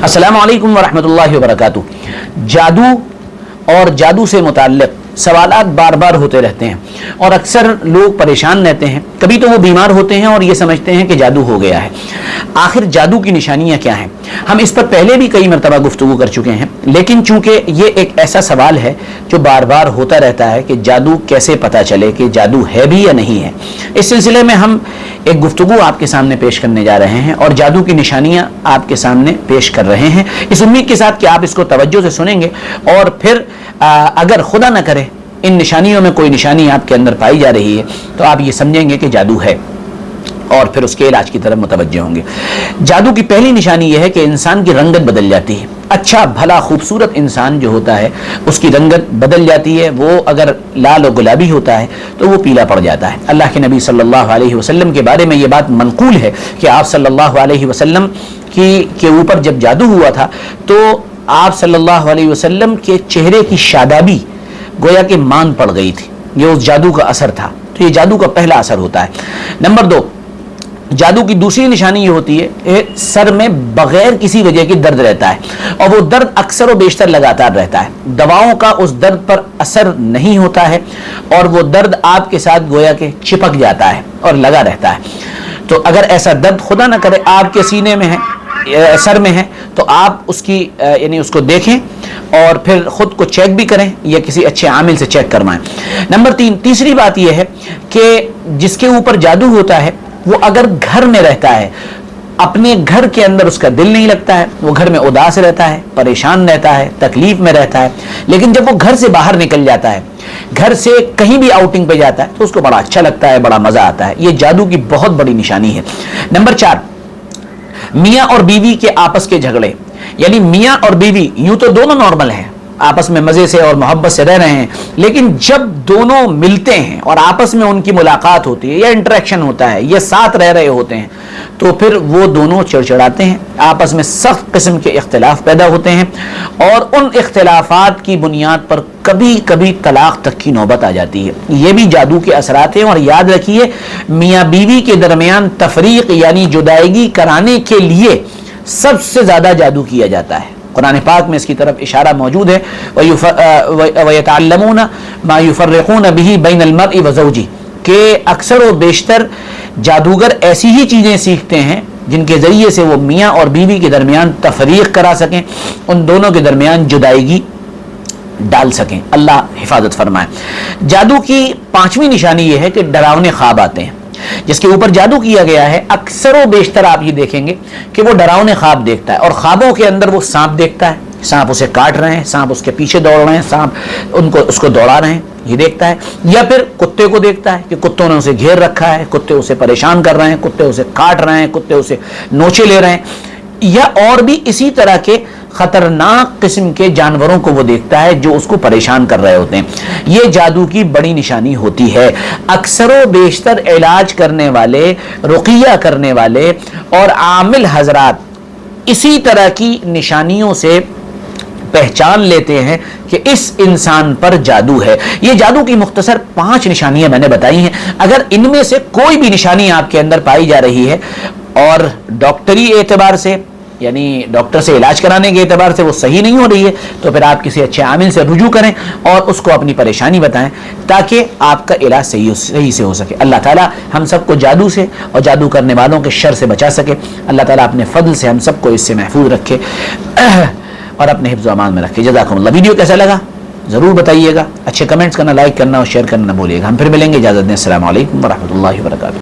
अस्सलामु अलैकुम वरहमतुल्लाहि वबरकातुहू। जादू और जादू से मुताल्लिक़ सवालात बार बार होते रहते हैं और अक्सर लोग परेशान रहते हैं। कभी तो वो बीमार होते हैं और ये समझते हैं कि जादू हो गया है। आखिर जादू की निशानियां क्या हैं? हम इस पर पहले भी कई मरतबा गुफ्तगू कर चुके हैं, लेकिन चूंकि ये एक ऐसा सवाल है जो बार बार होता रहता है कि जादू कैसे पता चले कि जादू है भी या नहीं है। इस सिलसिले में हम एक गुफ्तगू आपके सामने पेश करने जा रहे हैं और जादू की निशानियां आपके सामने पेश कर रहे हैं, इस उम्मीद के साथ कि आप इसको तवज्जो से सुनेंगे और फिर अगर खुदा न करे इन निशानियों में कोई निशानी आपके अंदर पाई जा रही है तो आप ये समझेंगे कि जादू है और फिर उसके इलाज की तरफ मुतवज्जह होंगे। जादू की पहली निशानी यह है कि इंसान की रंगत बदल जाती है। अच्छा भला खूबसूरत इंसान जो होता है उसकी रंगत बदल जाती है। वो अगर लाल और गुलाबी होता है तो वो पीला पड़ जाता है। अल्लाह के नबी सल्लल्लाहु अलैहि वसल्लम के बारे में ये बात मनकूल है कि आप सल्लल्लाहु अलैहि वसल्लम के ऊपर जब जादू हुआ था तो आप सल्लल्लाहु अलैहि वसल्लम के चेहरे की शादाबी गोया कि मान पड़ गई थी। ये उस जादू का असर था। तो ये जादू का पहला असर होता है। नंबर 2, जादू की दूसरी निशानी ये होती है सर में बगैर किसी वजह की दर्द रहता है और वो दर्द अक्सर और बेशतर लगातार रहता है। दवाओं का उस दर्द पर असर नहीं होता है और वो दर्द आपके साथ गोया के चिपक जाता है और लगा रहता है। तो अगर ऐसा दर्द खुदा ना करे आपके सीने में है, सर में है, तो आप उसकी यानी उसको देखें और फिर खुद को चेक भी करें या किसी अच्छे आमिल से चेक करवाएं। नंबर 3, तीसरी बात यह है कि जिसके ऊपर जादू होता है वो अगर घर में रहता है, अपने घर के अंदर उसका दिल नहीं लगता है, वो घर में उदास रहता है, परेशान रहता है, तकलीफ में रहता है, लेकिन जब वो घर से बाहर निकल जाता है, घर से कहीं भी आउटिंग पे जाता है तो उसको बड़ा अच्छा लगता है, बड़ा मजा आता है। ये जादू की बहुत बड़ी निशानी है। नंबर 4, मियाँ और बीवी के आपस के झगड़े, यानी मियाँ और बीवी यूं तो दोनों नॉर्मल हैं, आपस में मजे से और मोहब्बत से रह रहे हैं, लेकिन जब दोनों मिलते हैं और आपस में उनकी मुलाकात होती है या इंटरेक्शन होता है या साथ रह रहे होते हैं तो फिर वो दोनों चिड़चिड़ाते हैं, आपस में सख्त किस्म के इख्तिलाफ पैदा होते हैं और उन इख्तिलाफात की बुनियाद पर कभी कभी तलाक तक की नौबत आ जाती है। ये भी जादू के असरात हैं। और याद रखिए, मियाँ बीवी के दरमियान तफरीक यानी जुदाईगी कराने के लिए सबसे ज्यादा जादू किया जाता है। कुरान पाक में इसकी तरफ इशारा मौजूद है, वयतअल्लमून मा युफर्रिकून बिही बैनल मर्इ व ज़ौजी, के अक्सर व बेशतर जादूगर ऐसी ही चीज़ें सीखते हैं जिनके ज़रिए से वो मियाँ और बीवी के दरमियान तफरीक करा सकें, उन दोनों के दरमियान जुदाईगी डाल सकें। अल्लाह हिफाजत फरमाए। जादू की 5वीं निशानी ये है कि डरावने ख्वाब आते हैं। जिसके ऊपर जादू किया गया है अक्सर व बेशतर आप ये देखेंगे कि वो डरावने ख्वाब देखता है और ख्वाबों के अंदर वो सांप देखता है, सांप उसे काट रहे हैं, सांप उसके पीछे दौड़ रहे हैं, सांप उसको दौड़ा रहे हैं, ये देखता है। या फिर कुत्ते को देखता है कि कुत्तों ने उसे घेर रखा है, कुत्ते उसे परेशान कर रहे हैं, कुत्ते उसे काट रहे हैं, कुत्ते उसे नोचे ले रहे हैं, या और भी इसी तरह के खतरनाक किस्म के जानवरों को वो देखता है जो उसको परेशान कर रहे होते हैं। ये जादू की बड़ी निशानी होती है। अक्सर बेशतर इलाज करने वाले, रुकिया करने वाले और आमिल हजरात इसी तरह की निशानियों से पहचान लेते हैं कि इस इंसान पर जादू है। ये जादू की मुख्तसर 5 निशानियां मैंने बताई हैं। अगर इनमें से कोई भी निशानी आपके अंदर पाई जा रही है और डॉक्टरी एतबार से यानी डॉक्टर से इलाज कराने के एतबार से वो सही नहीं हो रही है तो फिर आप किसी अच्छे आमिल से रुजू करें और उसको अपनी परेशानी बताएं ताकि आपका इलाज सही से हो सके। अल्लाह ताला हम सबको जादू से और जादू करने वालों के शर से बचा सके। अल्लाह ताला अपने फضل से हम सबको इससे महफूज रखे और अपने हिफ्ज़ व अमान में रखे। जज़ाकुमुल्लाह। वीडियो कैसा लगा ज़रूर बताइएगा, अच्छे कमेंट्स करना, लाइक करना और शेयर करना न भूलिएगा। हम फिर मिलेंगे, इजाज़त दें। अस्सलामु अलैकुम व रहमतुल्लाहि व बरकातुहू।